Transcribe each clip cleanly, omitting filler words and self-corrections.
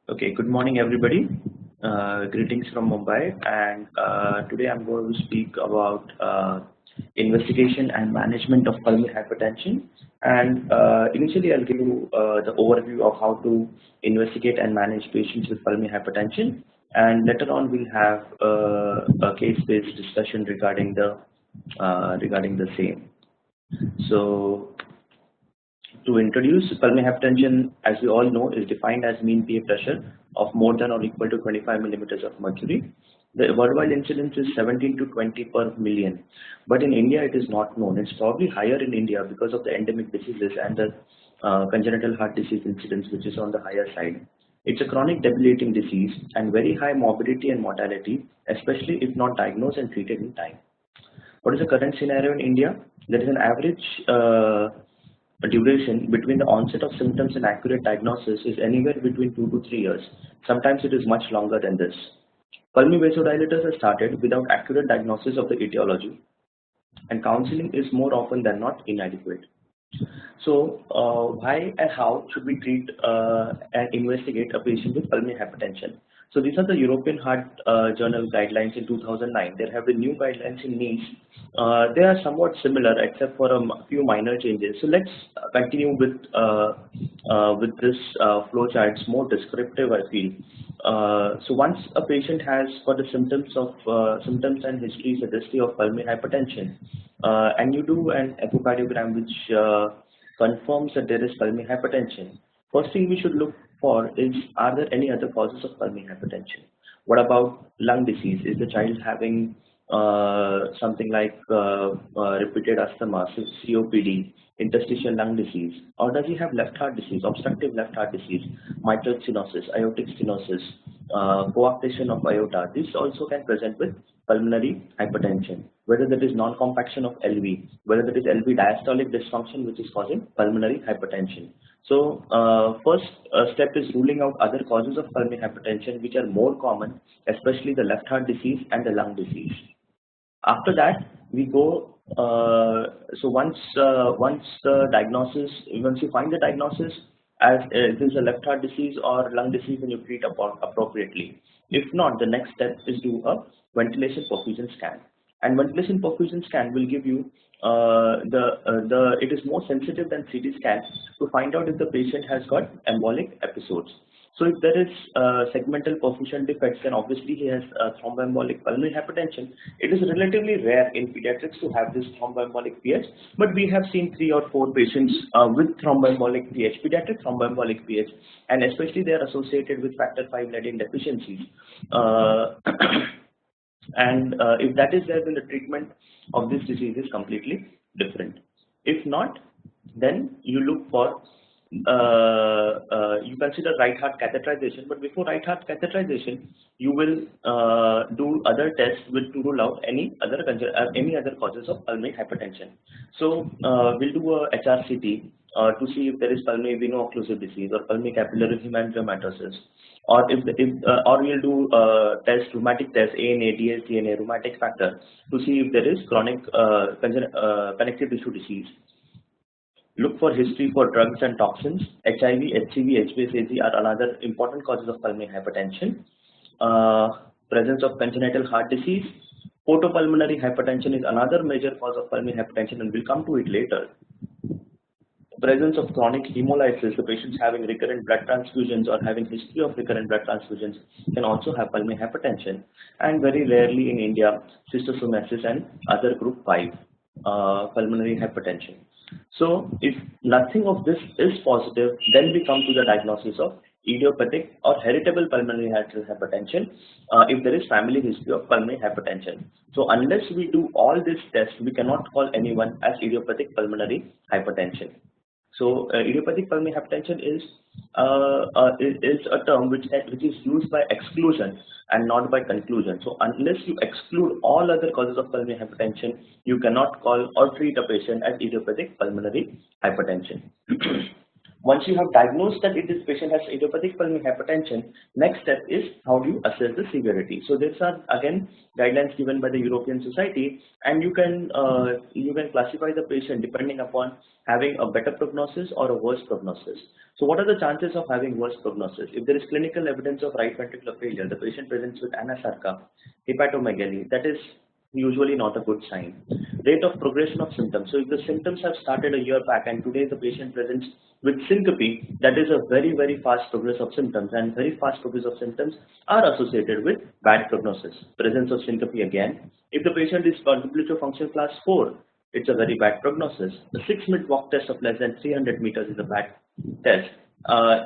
Okay, good morning everybody. Greetings from Mumbai, and today I'm going to speak about investigation and management of pulmonary hypertension. And initially, I'll give you the overview of how to investigate and manage patients with pulmonary hypertension, and later on we'll have a case-based discussion regarding the same. So, to introduce, pulmonary hypertension, as we all know, is defined as mean PA pressure of more than or equal to 25 millimeters of mercury. The worldwide incidence is 17 to 20 per million, but in India it is not known. It's probably higher in India because of the endemic diseases and the congenital heart disease incidence, which is on the higher side. It's a chronic debilitating disease and very high morbidity and mortality, especially if not diagnosed and treated in time. What is the current scenario in India? There is an average duration between the onset of symptoms and accurate diagnosis is anywhere between 2 to 3 years. Sometimes it is much longer than this. Pulmonary vasodilators are started without accurate diagnosis of the etiology, and counseling is more often than not inadequate. So, why and how should we treat and investigate a patient with pulmonary hypertension? So, these are the European Heart Journal guidelines in 2009. There have been new guidelines in Nice. They are somewhat similar except for a few minor changes. So, let's continue with this flowchart. It's more descriptive, I feel. So, once a patient has got the symptoms and history suggestive of pulmonary hypertension, and you do an echocardiogram which confirms that there is pulmonary hypertension, first thing we should look for is, are there any other causes of pulmonary hypertension? What about lung disease? Is the child having something like repeated asthma, COPD, interstitial lung disease, or does he have left heart disease, obstructive left heart disease, mitral stenosis, aortic stenosis, coarctation of aorta? This also can present with pulmonary hypertension, whether that is non-compaction of LV, whether that is LV diastolic dysfunction which is causing pulmonary hypertension. So first step is ruling out other causes of pulmonary hypertension which are more common, especially the left heart disease and the lung disease. After that, we go, so once the diagnosis, once you find the diagnosis as it is a left heart disease or lung disease, then you treat appropriately. If not, the next step is do a ventilation perfusion scan. And ventilation perfusion scan will give you it is more sensitive than CT scan to find out if the patient has got embolic episodes. So if there is segmental perfusion defects, then obviously he has thromboembolic pulmonary hypertension. It is relatively rare in pediatrics to have this thromboembolic PH, but we have seen 3 or 4 patients with thromboembolic PH, pediatric thromboembolic PH, and especially they are associated with factor V leading deficiencies. And if that is there, then the treatment of this disease is completely different. If not, then you look for you consider right heart catheterization, but before right heart catheterization, you will do other tests to rule out any other causes of pulmonary hypertension. So we'll do a HRCT to see if there is pulmonary veno-occlusive disease or pulmonary capillary hemangiomatoses, or or we'll do rheumatic test, ANA, dsDNA, rheumatic factor, to see if there is chronic connective tissue disease. Look for history for drugs and toxins. HIV, HCV, HbAg are another important causes of pulmonary hypertension. Presence of congenital heart disease. Portopulmonary hypertension is another major cause of pulmonary hypertension, and we'll come to it later. Presence of chronic hemolysis, the patients having recurrent blood transfusions or having history of recurrent blood transfusions can also have pulmonary hypertension, and very rarely in India, schistosomiasis and other group 5 pulmonary hypertension. So if nothing of this is positive, then we come to the diagnosis of idiopathic or heritable pulmonary hypertension if there is family history of pulmonary hypertension. So unless we do all these tests, we cannot call anyone as idiopathic pulmonary hypertension. So idiopathic pulmonary hypertension is a term which is used by exclusion and not by conclusion. So unless you exclude all other causes of pulmonary hypertension, you cannot call or treat a patient as idiopathic pulmonary hypertension. Once you have diagnosed that this patient has idiopathic pulmonary hypertension, next step is how do you assess the severity. So these are again guidelines given by the European Society, and you can classify the patient depending upon having a better prognosis or a worse prognosis. So what are the chances of having worse prognosis? If there is clinical evidence of right ventricular failure, the patient presents with anasarca, hepatomegaly, that is usually not a good sign. Rate of progression of symptoms. So if the symptoms have started a year back and today the patient presents with syncope, that is a very, very fast progress of symptoms, and very fast progress of symptoms are associated with bad prognosis. Presence of syncope again. If the patient is contributory function class 4, it's a very bad prognosis. The 6-minute walk test of less than 300 meters is a bad test.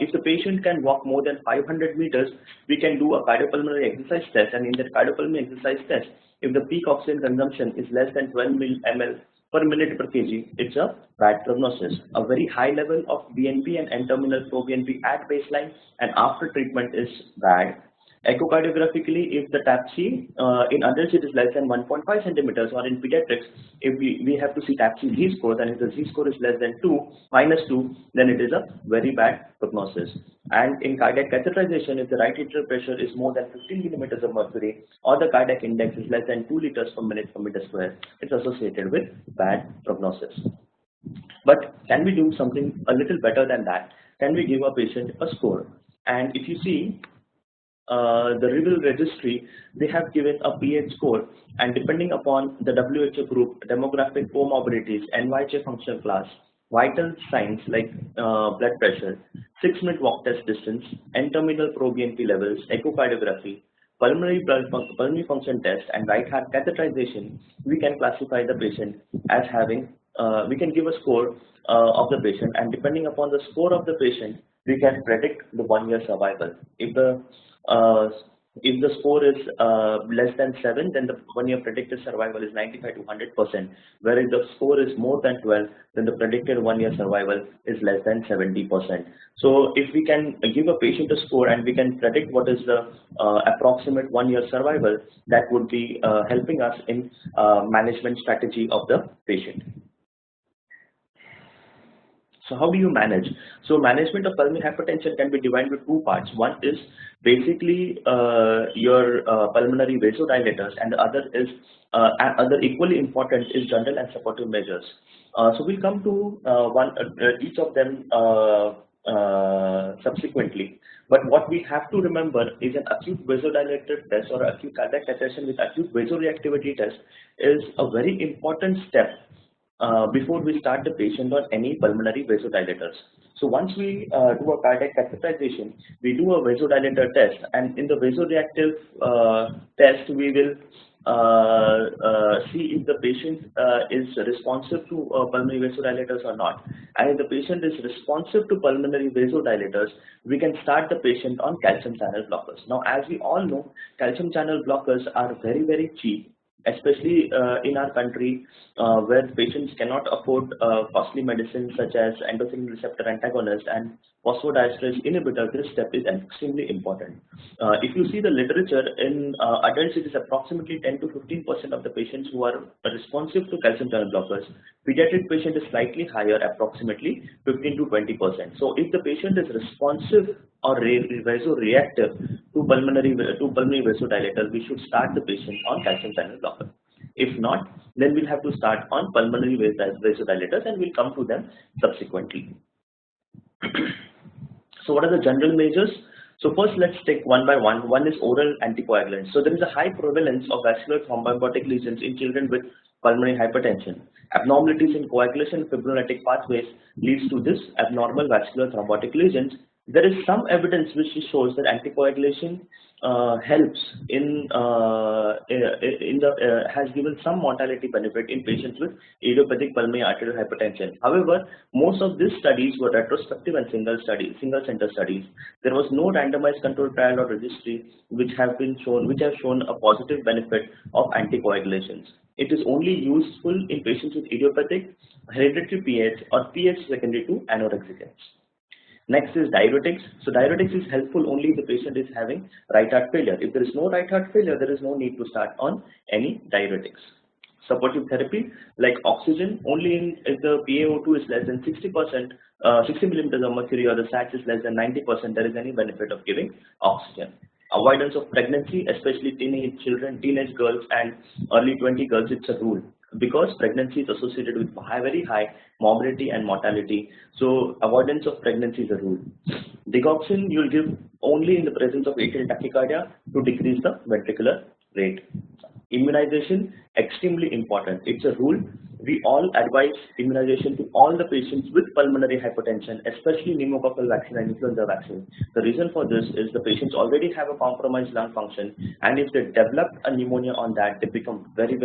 If the patient can walk more than 500 meters, we can do a cardiopulmonary exercise test, and in that cardiopulmonary exercise test, if the peak oxygen consumption is less than 12 ml per minute per kg, it's a bad prognosis. A very high level of BNP and end-terminal proBNP at baseline and after treatment is bad. Echocardiographically, if the TAPC in adults it is less than 1.5 centimeters, or in pediatrics, if we have to see TAPC Z-score, and if the Z-score is less than -2, then it is a very bad prognosis. And in cardiac catheterization, if the right atrial pressure is more than 15 millimeters of mercury, or the cardiac index is less than 2 liters per minute per meter square, it's associated with bad prognosis. But can we do something a little better than that? Can we give a patient a score? And if you see, the REVEAL registry, they have given a pH score, and depending upon the WHO group, demographic comorbidities, NYHA functional class, vital signs like blood pressure, 6-minute walk test distance, end-terminal proBNP levels, echocardiography, pulmonary function test, and right heart catheterization, we can classify the patient as having, we can give a score of the patient, and depending upon the score of the patient, we can predict the 1-year survival. If the score is less than 7, then the 1-year predicted survival is 95 to 100%. Whereas the score is more than 12, then the predicted 1-year survival is less than 70%. So if we can give a patient a score and we can predict what is the approximate 1-year survival, that would be helping us in management strategy of the patient. So how do you manage? So management of pulmonary hypertension can be divided into 2 parts. One is basically your pulmonary vasodilators, and the other is other equally important is general and supportive measures. So we'll come to each of them subsequently. But what we have to remember is an acute vasodilator test or acute cardiac catheterization with acute vasoreactivity test is a very important step before we start the patient on any pulmonary vasodilators. So once we do a cardiac catheterization, we do a vasodilator test, and in the vasoreactive test, we will see if the patient is responsive to pulmonary vasodilators or not. And if the patient is responsive to pulmonary vasodilators, we can start the patient on calcium channel blockers. Now, as we all know, calcium channel blockers are very, very cheap, especially in our country where patients cannot afford costly medicines such as endothelin receptor antagonist and phosphodiesterase inhibitor. This step is extremely important. If you see the literature, in adults it is approximately 10 to 15% of the patients who are responsive to calcium channel blockers. Pediatric patient is slightly higher, approximately 15 to 20%. So if the patient is responsive or vasoreactive to pulmonary vasodilator, we should start the patient on calcium channel blocker. If not, then we'll have to start on pulmonary vasodilators, and we'll come to them subsequently. So what are the general measures? So first, let's take one by one. One is oral anticoagulants. So there is a high prevalence of vascular thromboembolic lesions in children with pulmonary hypertension. Abnormalities in coagulation fibrinolytic pathways leads to this abnormal vascular thrombotic lesions. There is some evidence which shows that anticoagulation helps has given some mortality benefit in patients with idiopathic pulmonary arterial hypertension. However, most of these studies were retrospective and single center studies. There was no randomized controlled trial or registry which have shown a positive benefit of anticoagulations. It is only useful in patients with idiopathic, hereditary PH or PH secondary to anorexic. Next is diuretics. So diuretics is helpful only if the patient is having right heart failure. If there is no right heart failure, there is no need to start on any diuretics. supportive therapy like oxygen only if the PaO2 is less than 60%, 60 millimeters of mercury, or the SAT is less than 90%, there is any benefit of giving oxygen. Avoidance of pregnancy, especially teenage children, teenage girls and early 20 girls, it's a rule because pregnancy is associated with very high morbidity and mortality. So avoidance of pregnancy is a rule. Digoxin you'll give only in the presence of atrial tachycardia to decrease the ventricular rate. Immunization, extremely important. It's a rule. We all advise immunization to all the patients with pulmonary hypertension, especially pneumococcal vaccine and influenza vaccine. The reason for this is the patients already have a compromised lung function, and if they develop a pneumonia on that, they become very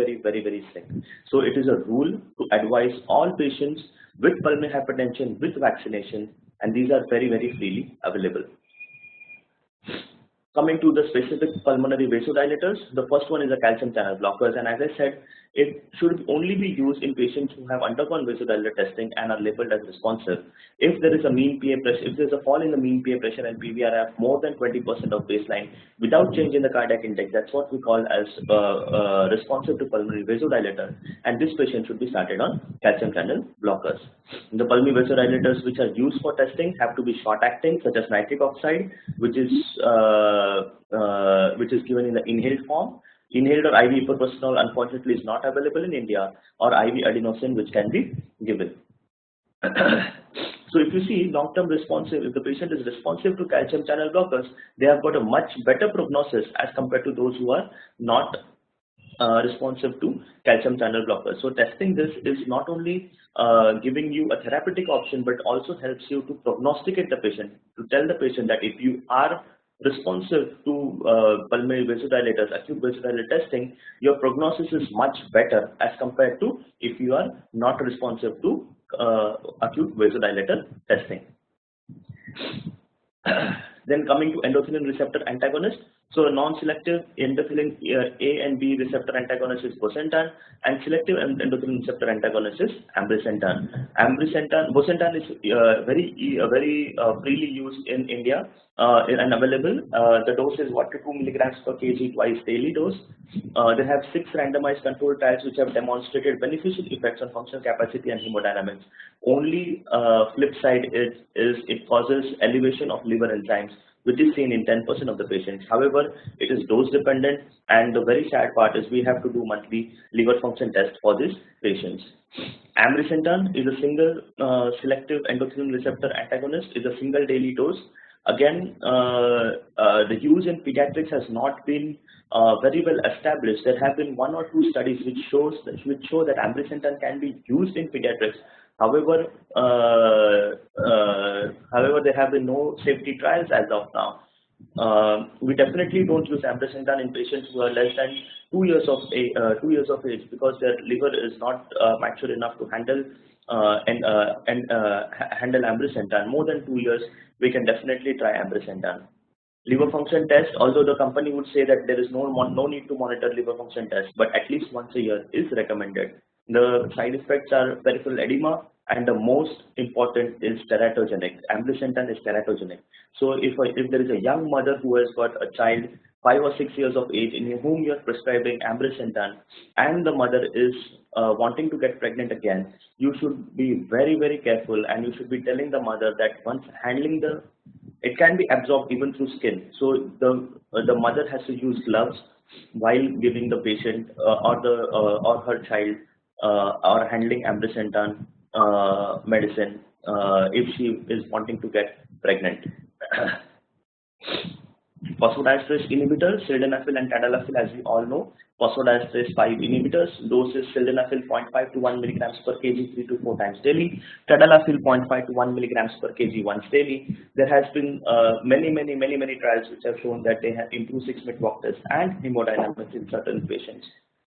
sick. So it is a rule to advise all patients with pulmonary hypertension with vaccination, and these are very freely available. Coming to the specific pulmonary vasodilators, the first one is a calcium channel blockers, and as I said, it should only be used in patients who have undergone vasodilator testing and are labeled as responsive. If there is a mean PA pressure, if there is a fall in the mean PA pressure and PVRF more than 20% of baseline without change in the cardiac index, that's what we call as responsive to pulmonary vasodilator, and this patient should be started on calcium channel blockers. The pulmonary vasodilators which are used for testing have to be short-acting, such as nitric oxide, which is given in the inhaled form. Inhaled or IV ibuprofen unfortunately is not available in India, or IV adenosine which can be given. So if you see long-term responsive, if the patient is responsive to calcium channel blockers, they have got a much better prognosis as compared to those who are not responsive to calcium channel blockers. So testing this is not only giving you a therapeutic option, but also helps you to prognosticate the patient, to tell the patient that if you are responsive to pulmonary vasodilators, acute vasodilator testing, your prognosis is much better as compared to if you are not responsive to acute vasodilator testing. Then coming to endothelin receptor antagonist. So a non-selective endothelin A and B receptor antagonist is bosentan, and selective endothelin receptor antagonist is ambrisentan. Bosentan is very freely used in India and available. The dose is 1 to 2 milligrams per kg twice daily dose. They have 6 randomized controlled trials which have demonstrated beneficial effects on functional capacity and hemodynamics. Only flip side is it causes elevation of liver enzymes, which is seen in 10% of the patients. However, it is dose dependent, and the very sad part is we have to do monthly liver function tests for these patients. Ambrisentan is a single selective endothelin receptor antagonist, is a single daily dose. Again, the use in pediatrics has not been very well established. There have been 1 or 2 studies which show that ambrisentan can be used in pediatrics. However, there have been no safety trials as of now. We definitely don't use ambrisentan in patients who are less than 2 years of age because their liver is not mature enough to handle handle ambrisentan. More than 2 years, we can definitely try ambrisentan. Liver function test, although the company would say that there is no need to monitor liver function test, but at least once a year is recommended. The side effects are peripheral edema, and the most important is teratogenic. Ambrisentan is teratogenic. So if there is a young mother who has got a child 5 or 6 years of age in whom you are prescribing ambrisentan, and the mother is wanting to get pregnant again, you should be very careful, and you should be telling the mother that once handling it can be absorbed even through skin. So the mother has to use gloves while giving the patient or her child or handling ambrisentan medicine if she is wanting to get pregnant. Phosphodiesterase inhibitors, sildenafil and tadalafil, as we all know. Phosphodiesterase 5 inhibitors, dose is sildenafil 0.5 to 1 milligrams per kg 3 to 4 times daily, tadalafil 0.5 to 1 milligrams per kg once daily. There has been many trials which have shown that they have improved 6-minute walk test and hemodynamics in certain patients.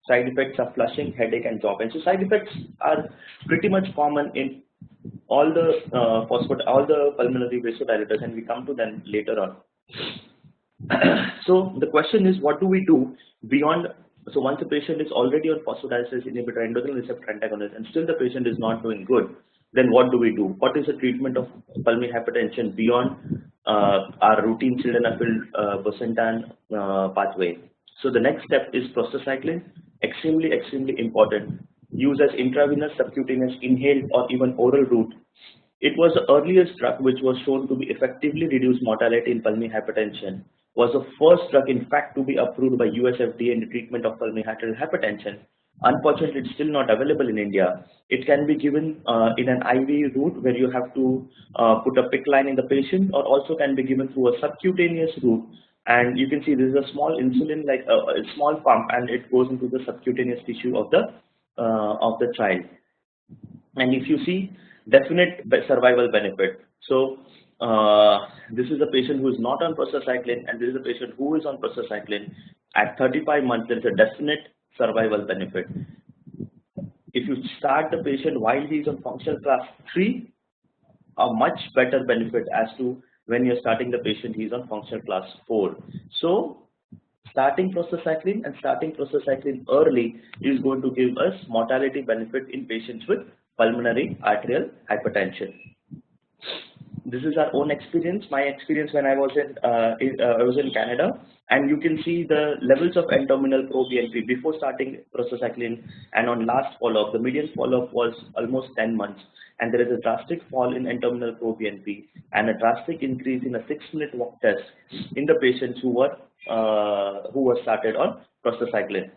Side effects are flushing, headache, and jaw pain. So side effects are pretty much common in all the pulmonary vasodilators, and we come to them later on. So the question is, what do we do beyond? So once a patient is already on phosphodiesterase inhibitor, endothelin receptor antagonist, and still the patient is not doing good, then what do we do? What is the treatment of pulmonary hypertension beyond our routine sildenafil bosentan pathway? So the next step is prostacyclin. extremely important. Used as intravenous, subcutaneous, inhaled, or even oral route. It was the earliest drug which was shown to be effectively reduce mortality in pulmonary hypertension. Was the first drug, in fact, to be approved by US FDA in the treatment of pulmonary arterial hypertension. Unfortunately, it's still not available in India. It can be given in an IV route where you have to put a PICC line in the patient, or also can be given through a subcutaneous route. And you can see this is a small insulin, like a small pump, and it goes into the subcutaneous tissue of the child. And if you see, definite survival benefit. So this is a patient who is not on prostacyclin, and this is a patient who is on prostacyclin. At 35 months, there is a definite survival benefit. If you start the patient while he is on functional class 3, a much better benefit as to when you're starting the patient, he is on functional class 4. So starting prostacyclin early is going to give us mortality benefit in patients with pulmonary arterial hypertension. This is our own experience. My experience when I was in Canada, and you can see the levels of abdominal proBNP before starting prostacyclin, and on last follow-up, the median follow-up was almost 10 months, and there is a drastic fall in abdominal proBNP and a drastic increase in a 6-minute walk test in the patients who were started on prostacyclin.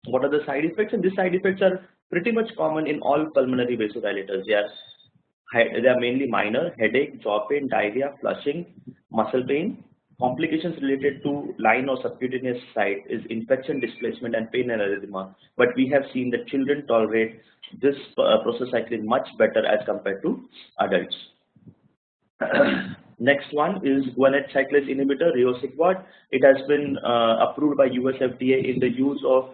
What are the side effects? And these side effects are pretty much common in all pulmonary vasodilators. They are mainly minor: headache, jaw pain, diarrhea, flushing, muscle pain. Complications related to line or subcutaneous site is infection, displacement, and pain and erythema. But we have seen that children tolerate this prostacyclin much better as compared to adults. Next one is guanide cyclase inhibitor, riociguat. It has been approved by US FDA in the use of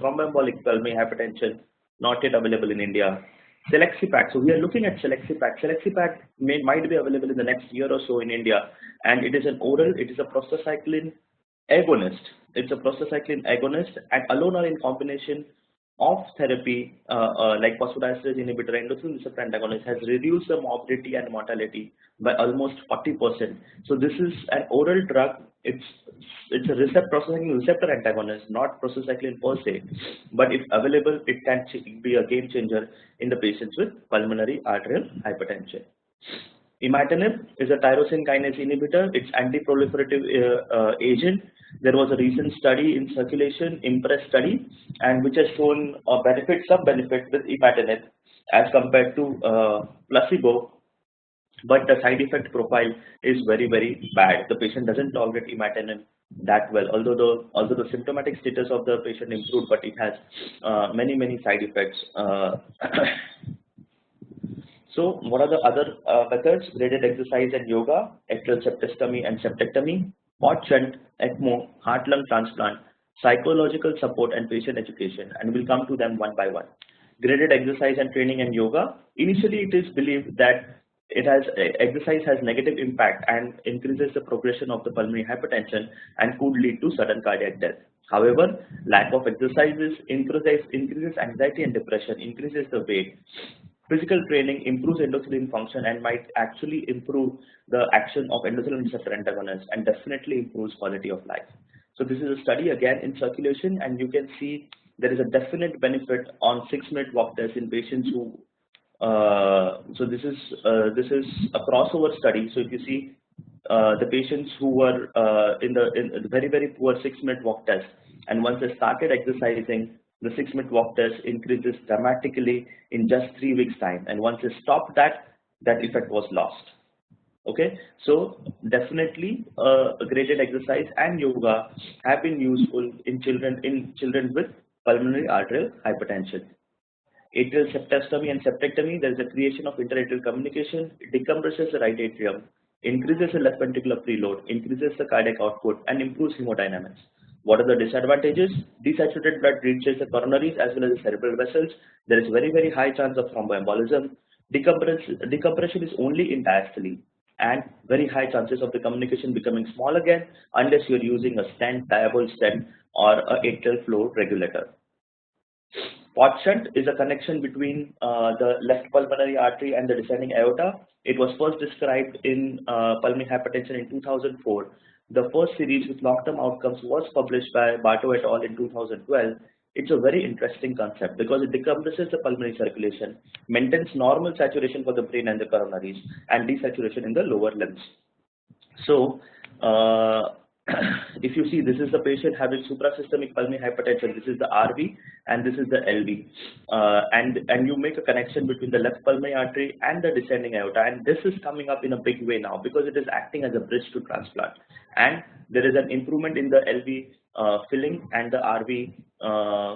thromboembolic pulmonary hypertension, not yet available in India. Celexipac. So we are looking at Celexipac. Celexipac might be available in the next year or so in India, and it is an oral. It is a prostacyclin agonist. It's a prostacyclin agonist, and alone or in combination of therapy like phosphodiesterase inhibitor, endothelin receptor antagonist, has reduced the morbidity and mortality by almost 40%. So this is an oral drug. It's a prostacyclin receptor antagonist, not prostacyclin per se, but if available, it can be a game changer in the patients with pulmonary arterial hypertension. Imatinib is a tyrosine kinase inhibitor. It's anti-proliferative agent. There was a recent study in circulation, IMPRESS study, and which has shown a sub-benefit with imatinib as compared to placebo. But the side effect profile is very bad. The patient doesn't tolerate imatinib that well, although the symptomatic status of the patient improved, but it has many side effects. So what are the other methods? Graded exercise and yoga, atrial septicectomy and septectomy, port shunt, ECMO, heart-lung transplant, psychological support, and patient education. And we'll come to them one by one. Graded exercise and training and yoga. Initially, it is believed that exercise has negative impact and increases the progression of the pulmonary hypertension and could lead to sudden cardiac death. However, lack of exercises increases anxiety and depression, increases the weight. Physical training improves endothelin function and might actually improve the action of endothelin receptor antagonists and definitely improves quality of life. So this is a study again in circulation, and you can see there is a definite benefit on 6-minute walk test in patients who. So this is a crossover study. So if you see the patients who were in the very poor 6-minute walk test, and once they started exercising, the 6-minute walk test increases dramatically in just 3 weeks time, and once they stopped that effect was lost. Okay, so definitely graded exercise and yoga have been useful in children with pulmonary arterial hypertension. Atrial septicectomy and septectomy, there is a creation of interatrial communication, it decompresses the right atrium, increases the left ventricular preload, increases the cardiac output, and improves hemodynamics. What are the disadvantages? Desaturated blood reaches the coronaries as well as the cerebral vessels. There is very high chance of thromboembolism. Decompression is only in diastole, and very high chances of the communication becoming small again unless you are using a stent, diable stent, or a atrial flow regulator. Port shunt is a connection between the left pulmonary artery and the descending aorta. It was first described in pulmonary hypertension in 2004. The first series with long-term outcomes was published by Bato et al. In 2012. It's a very interesting concept because it decompresses the pulmonary circulation, maintains normal saturation for the brain and the coronaries, and desaturation in the lower limbs. So, if you see, this is the patient having suprasystemic pulmonary hypertension. This is the RV and this is the LV, and you make a connection between the left pulmonary artery and the descending aorta, and this is coming up in a big way now because it is acting as a bridge to transplant, and there is an improvement in the LV filling and the RV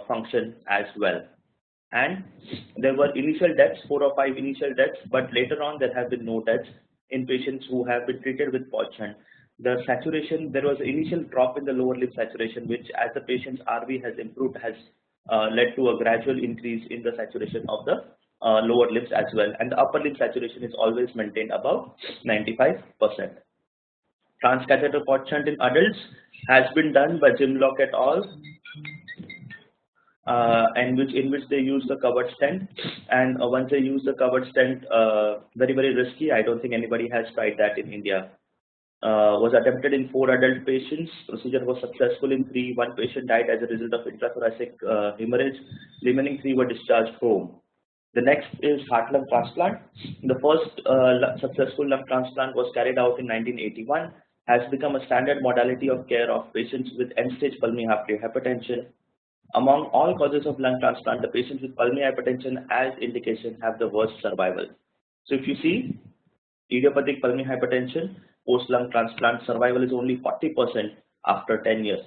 function as well. And there were initial deaths, 4 or 5 initial deaths, but later on there have been no deaths in patients who have been treated with shunt. The saturation, there was an initial drop in the lower limb saturation, which as the patient's RV has improved has led to a gradual increase in the saturation of the lower limbs as well, and the upper limb saturation is always maintained above 95%. Transcatheter shunt in adults has been done by Jim Lock et al. In which they use the covered stent, and once they use the covered stent, very risky. I don't think anybody has tried that in India. Was attempted in 4 adult patients. Procedure was successful in 3. 1 patient died as a result of intrathoracic hemorrhage. Remaining 3 were discharged home. The next is heart lung transplant. The first successful lung transplant was carried out in 1981. Has become a standard modality of care of patients with end-stage pulmonary arterial hypertension. Among all causes of lung transplant, the patients with pulmonary hypertension as indication have the worst survival. So if you see, idiopathic pulmonary hypertension, post-lung transplant survival is only 40% after 10 years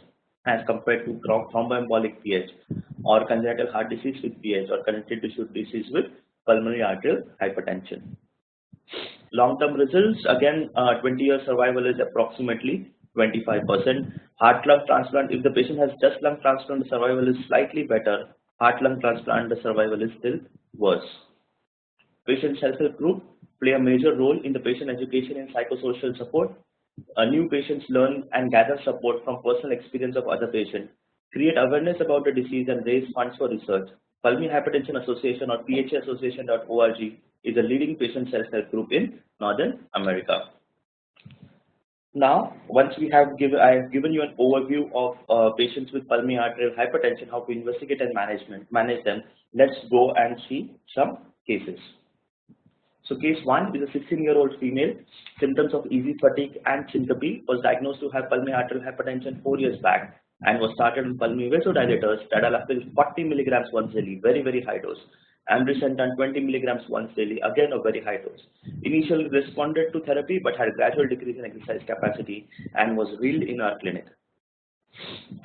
as compared to thromboembolic PH or congenital heart disease with PH or connective tissue disease with pulmonary arterial hypertension. Long-term results, again, 20-year survival is approximately 25%. Heart lung transplant, if the patient has just lung transplant, the survival is slightly better. Heart lung transplant, the survival is still worse. Patient self-help group play a major role in the patient education and psychosocial support. New patients learn and gather support from personal experience of other patients. Create awareness about the disease and raise funds for research. Pulmonary Hypertension Association or phassociation.org is a leading patient self-help group in Northern America. Now, once we have I have given you an overview of patients with pulmonary arterial hypertension, how to investigate and manage them. Let's go and see some cases. So case 1 is a 16-year-old female, symptoms of easy fatigue and syncope, was diagnosed to have pulmonary arterial hypertension 4 years back and was started on pulmonary vasodilators, tadalafil 40 milligrams once daily, very high dose. Ambrisentan 20 milligrams once daily, again a very high dose. Initially responded to therapy but had a gradual decrease in exercise capacity and was wheeled in our clinic.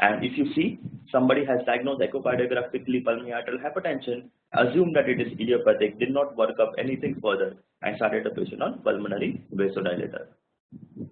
And if you see, somebody has diagnosed echocardiographically pulmonary arterial hypertension, assumed that it is idiopathic, did not work up anything further, and started the patient on pulmonary vasodilator.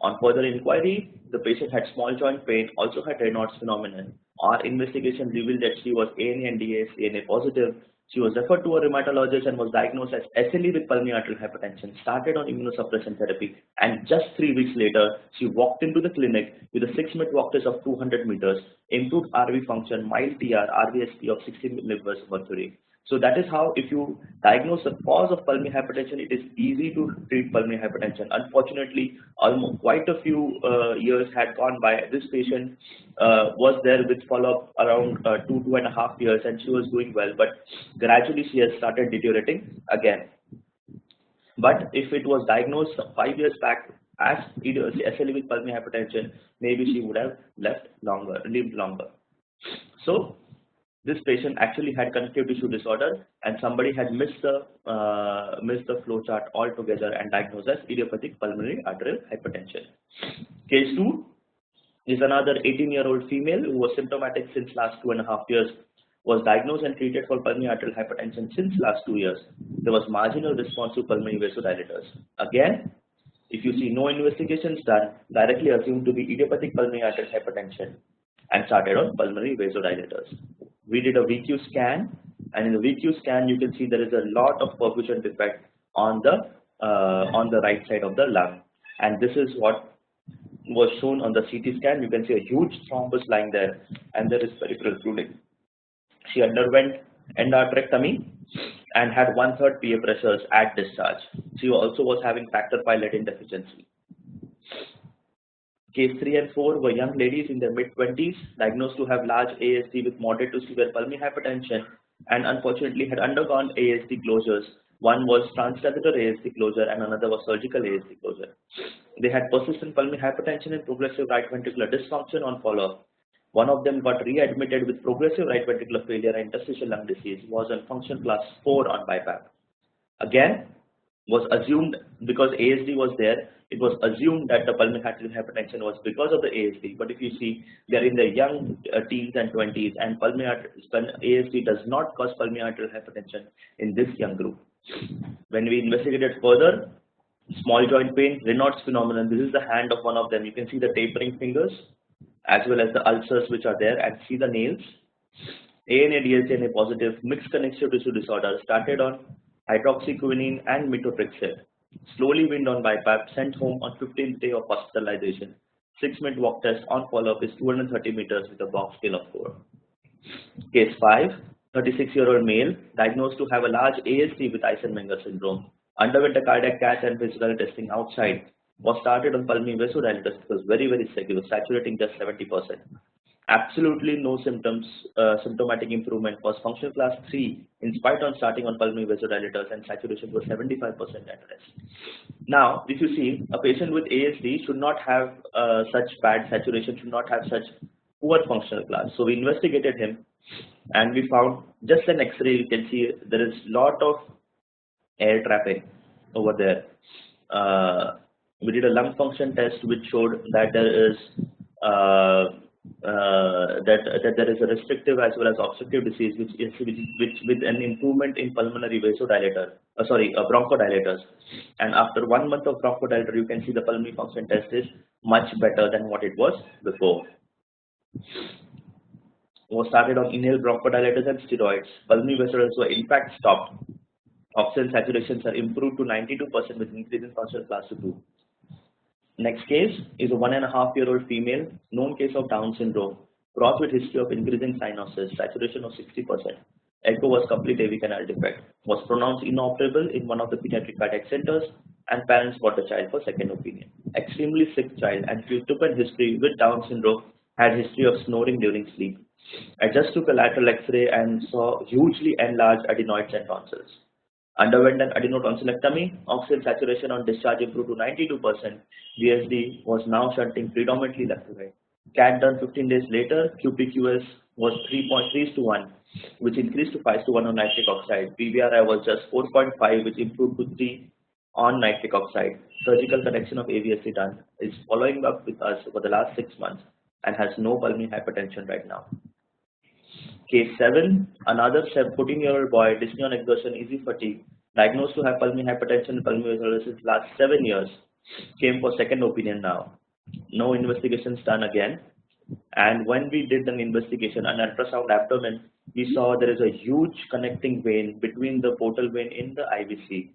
On further inquiry, the patient had small joint pain, also had Raynaud's phenomenon. Our investigation revealed that she was ANA and DAS-CNA positive. She was referred to a rheumatologist and was diagnosed as SLE with pulmonary arterial hypertension, started on immunosuppression therapy, and just 3 weeks later, she walked into the clinic with a 6-minute walk test of 200 meters, improved RV function, mild TR, RVSP of 60 millibars of mercury. So that is how, if you diagnose the cause of pulmonary hypertension, it is easy to treat pulmonary hypertension. Unfortunately, almost quite a few years had gone by. This patient was there with follow-up around 2.5 years, and she was doing well, but gradually she has started deteriorating again. But if it was diagnosed 5 years back as SLE with pulmonary hypertension, maybe she would have lived longer. So this patient actually had connective tissue disorder, and somebody had missed the flow chart altogether and diagnosed as idiopathic pulmonary arterial hypertension. Case 2 is another 18-year-old female who was symptomatic since last 2.5 years, was diagnosed and treated for pulmonary arterial hypertension since last 2 years. There was marginal response to pulmonary vasodilators. Again, if you see no investigations done, directly assumed to be idiopathic pulmonary arterial hypertension and started on pulmonary vasodilators. We did a VQ scan, and in the VQ scan, you can see there is a lot of perfusion defect on the right side of the lung, and this is what was shown on the CT scan. You can see a huge thrombus lying there, and there is peripheral fluid. She underwent endarterectomy and had 1/3 PA pressures at discharge. She also was having factor V Leading deficiency. Case 3 and 4 were young ladies in their mid-20s, diagnosed to have large ASD with moderate to severe pulmonary hypertension, and unfortunately had undergone ASD closures. One was transcatheter ASD closure and another was surgical ASD closure. They had persistent pulmonary hypertension and progressive right ventricular dysfunction on follow-up. One of them got readmitted with progressive right ventricular failure and interstitial lung disease, was on function class 4 on BiPAP. Again, was assumed because ASD was there, it was assumed that the pulmonary hypertension was because of the ASD. But if you see, they are in the young teens and 20s, and ASD does not cause pulmonary arterial hypertension in this young group. When we investigated further, small joint pain, Raynaud's phenomenon, this is the hand of one of them. You can see the tapering fingers as well as the ulcers which are there, and see the nails. ANA, DLCNA positive, mixed connective tissue disorder, started on hydroxyquinine and methotrexate. Slowly weaned on BiPAP, sent home on 15th day of hospitalization. 6-minute walk test on follow-up is 230 meters with a box scale of 4. Case 5, 36-year-old male, diagnosed to have a large ASD with Eisenmenger syndrome. Underwent a cardiac cath and physical testing outside. Was started on pulmonary vasodilators. It was very sick. It was saturating just 70%. Absolutely no symptoms, symptomatic improvement. Was functional class 3 in spite of starting on pulmonary vasodilators, and saturation was 75% at rest. Now, if you see, a patient with ASD should not have such bad saturation, should not have such poor functional class. So we investigated him, and we found just an X-ray. You can see there is lot of air trapping over there. We did a lung function test which showed that there is that there is a restrictive as well as obstructive disease, which with an improvement in pulmonary bronchodilators. And after 1 month of bronchodilator, you can see the pulmonary function test is much better than what it was before. Was started on inhaled bronchodilators and steroids. Pulmonary vessels were in fact stopped. Oxygen saturations are improved to 92% with increase in functional class 2. Next case is a 1.5-year-old female, known case of Down syndrome, brought with history of increasing cyanosis, saturation of 60%. Echo was complete AV canal defect. Was pronounced inoperable in one of the pediatric cardiac centers, and parents brought the child for second opinion. Extremely sick child, and we took a history with Down syndrome, had history of snoring during sleep. I just took a lateral X-ray and saw hugely enlarged adenoids and tonsils. Underwent an adenotonsillectomy, oxygen saturation on discharge improved to 92%. VSD was now shunting predominantly left to right. CAT done 15 days later, QPQS was 3.3:1, which increased to 5:1 on nitric oxide. PVRI was just 4.5, which improved to 3 on nitric oxide. Surgical correction of AVSD done, is following up with us for the last 6 months and has no pulmonary hypertension right now. Case 7, another 14-year-old boy, dyspnea on exertion, easy fatigue, diagnosed to have pulmonary hypertension and pulmonary vasodilators last 7 years, came for second opinion now. No investigations done again. And when we did an investigation, an ultrasound abdomen, we saw there is a huge connecting vein between the portal vein in the IVC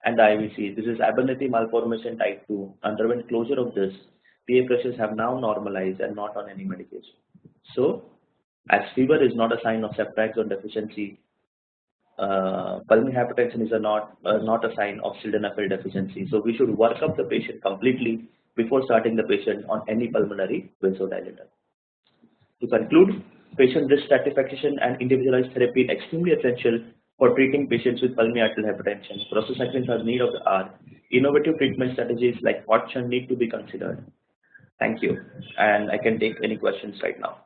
and the IVC. This is Ambani malformation type 2. Underwent closure of this. PA pressures have now normalized and not on any medication. So, as fever is not a sign of ceftriaxone deficiency, pulmonary hypertension is not a sign of sildenafil deficiency. So we should work up the patient completely before starting the patient on any pulmonary vasodilator. To conclude, patient risk stratification and individualized therapy are extremely essential for treating patients with pulmonary arterial hypertension. Prostacyclins are need of the hour. Innovative treatment strategies like hot shunt need to be considered. Thank you, and I can take any questions right now.